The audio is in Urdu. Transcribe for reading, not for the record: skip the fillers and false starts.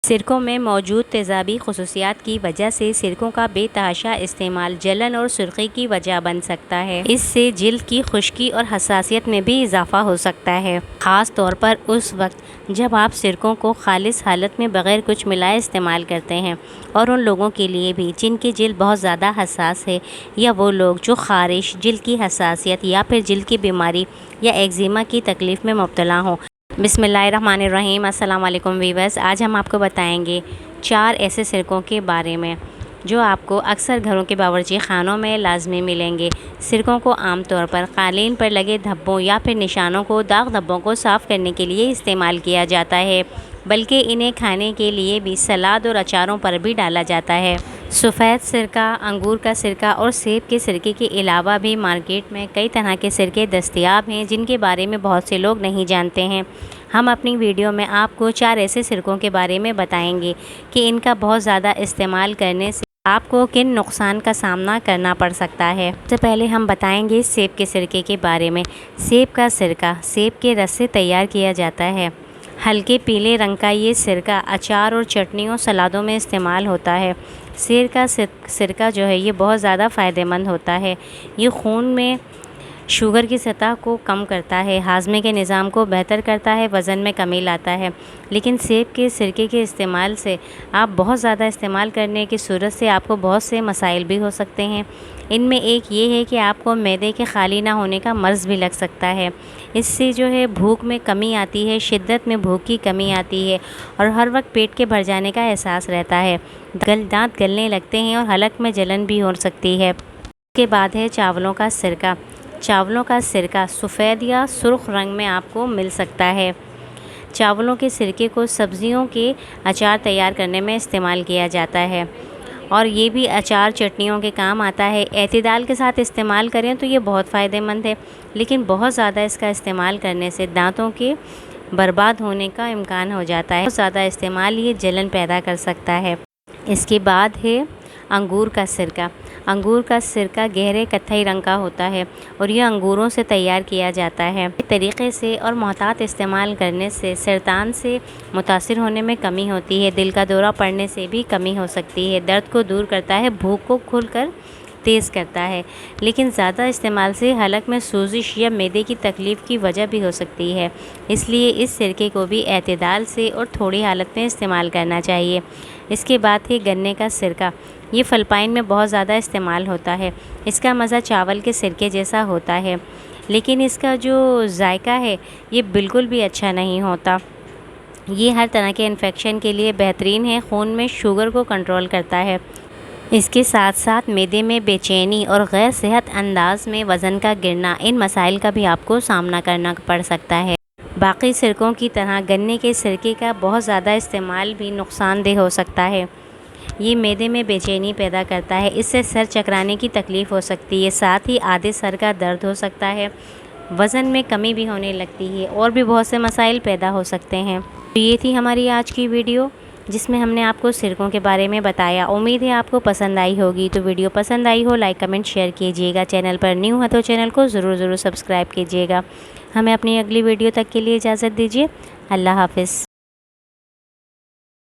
سرکوں میں موجود تیزابی خصوصیات کی وجہ سے سرکوں کا بے تحاشا استعمال جلن اور سرخی کی وجہ بن سکتا ہے۔ اس سے جلد کی خشکی اور حساسیت میں بھی اضافہ ہو سکتا ہے، خاص طور پر اس وقت جب آپ سرکوں کو خالص حالت میں بغیر کچھ ملائے استعمال کرتے ہیں، اور ان لوگوں کے لیے بھی جن کی جلد بہت زیادہ حساس ہے، یا وہ لوگ جو خارش، جلد کی حساسیت یا پھر جلد کی بیماری یا ایگزیما کی تکلیف میں مبتلا ہوں۔ بسم اللہ الرحمن الرحیم۔ السلام علیکم ویورز، آج ہم آپ کو بتائیں گے 4 ایسے سرکوں کے بارے میں جو آپ کو اکثر گھروں کے باورچی خانوں میں لازمی ملیں گے۔ سرکوں کو عام طور پر قالین پر لگے دھبوں یا پھر نشانوں کو، داغ دھبوں کو صاف کرنے کے لیے استعمال کیا جاتا ہے، بلکہ انہیں کھانے کے لیے بھی سلاد اور اچاروں پر بھی ڈالا جاتا ہے۔ سفید سرکہ، انگور کا سرکہ اور سیب کے سرکے کے علاوہ بھی مارکیٹ میں کئی طرح کے سرکے دستیاب ہیں جن کے بارے میں بہت سے لوگ نہیں جانتے ہیں۔ ہم اپنی ویڈیو میں آپ کو 4 ایسے سرکوں کے بارے میں بتائیں گے کہ ان کا بہت زیادہ استعمال کرنے سے آپ کو کن نقصان کا سامنا کرنا پڑ سکتا ہے۔ سب سے پہلے ہم بتائیں گے سیب کے سرکے کے بارے میں۔ سیب کا سرکہ سیب کے رس سے تیار کیا جاتا ہے۔ ہلکے پیلے رنگ کا یہ سرکہ اچار اور چٹنیوں، سلادوں میں استعمال ہوتا ہے۔ سیر کا سرکہ جو ہے یہ بہت زیادہ فائدہ مند ہوتا ہے۔ یہ خون میں شوگر کی سطح کو کم کرتا ہے، ہاضمے کے نظام کو بہتر کرتا ہے، وزن میں کمی لاتا ہے۔ لیکن سیب کے سرکے کے استعمال سے آپ بہت زیادہ استعمال کرنے کی صورت سے آپ کو بہت سے مسائل بھی ہو سکتے ہیں۔ ان میں ایک یہ ہے کہ آپ کو معدے کے خالی نہ ہونے کا مرض بھی لگ سکتا ہے۔ اس سے جو ہے بھوک میں کمی آتی ہے، شدت میں بھوک کی کمی آتی ہے، اور ہر وقت پیٹ کے بھر جانے کا احساس رہتا ہے، دانت گلنے لگتے ہیں اور حلق میں جلن بھی ہو سکتی ہے۔ اس کے بعد ہے چاولوں کا سرکہ۔ چاولوں کا سرکہ سفید یا سرخ رنگ میں آپ کو مل سکتا ہے۔ چاولوں کے سرکے کو سبزیوں کے اچار تیار کرنے میں استعمال کیا جاتا ہے، اور یہ بھی اچار چٹنیوں کے کام آتا ہے۔ اعتدال کے ساتھ استعمال کریں تو یہ بہت فائدہ مند ہے، لیکن بہت زیادہ اس کا استعمال کرنے سے دانتوں کے برباد ہونے کا امکان ہو جاتا ہے۔ بہت زیادہ استعمال یہ جلن پیدا کر سکتا ہے۔ اس کے بعد ہے انگور کا سرکہ۔ انگور کا سرکہ گہرے کتھئی رنگ کا ہوتا ہے، اور یہ انگوروں سے تیار کیا جاتا ہے۔ اس طریقے سے اور محتاط استعمال کرنے سے سرطان سے متاثر ہونے میں کمی ہوتی ہے، دل کا دورہ پڑنے سے بھی کمی ہو سکتی ہے، درد کو دور کرتا ہے، بھوک کو کھل کر تیز کرتا ہے، لیکن زیادہ استعمال سے حلق میں سوزش یا معدے کی تکلیف کی وجہ بھی ہو سکتی ہے۔ اس لیے اس سرکے کو بھی اعتدال سے اور تھوڑی حالت میں استعمال کرنا چاہیے۔ اس کے بعد ہے گنے کا سرکہ۔ یہ فلپائن میں بہت زیادہ استعمال ہوتا ہے۔ اس کا مزہ چاول کے سرکے جیسا ہوتا ہے، لیکن اس کا جو ذائقہ ہے یہ بالکل بھی اچھا نہیں ہوتا۔ یہ ہر طرح کے انفیکشن کے لیے بہترین ہے، خون میں شوگر کو کنٹرول کرتا ہے۔ اس کے ساتھ ساتھ معدے میں بے چینی اور غیر صحت انداز میں وزن کا گرنا، ان مسائل کا بھی آپ کو سامنا کرنا پڑ سکتا ہے۔ باقی سرکوں کی طرح گنے کے سرکے کا بہت زیادہ استعمال بھی نقصان دہ ہو سکتا ہے۔ یہ معدے میں بے چینی پیدا کرتا ہے، اس سے سر چکرانے کی تکلیف ہو سکتی ہے، ساتھ ہی آدھے سر کا درد ہو سکتا ہے، وزن میں کمی بھی ہونے لگتی ہے، اور بھی بہت سے مسائل پیدا ہو سکتے ہیں۔ تو یہ تھی ہماری آج کی ویڈیو جس میں ہم نے آپ کو سرکوں کے بارے میں بتایا۔ امید ہے آپ کو پسند آئی ہوگی۔ تو ویڈیو پسند آئی ہو لائک کمنٹ شیئر کیجیے گا، چینل پر نیو ہے تو چینل کو ضرور سبسکرائب کیجیے گا۔ ہمیں اپنی اگلی ویڈیو تک کے لیے اجازت دیجیے۔ اللہ حافظ۔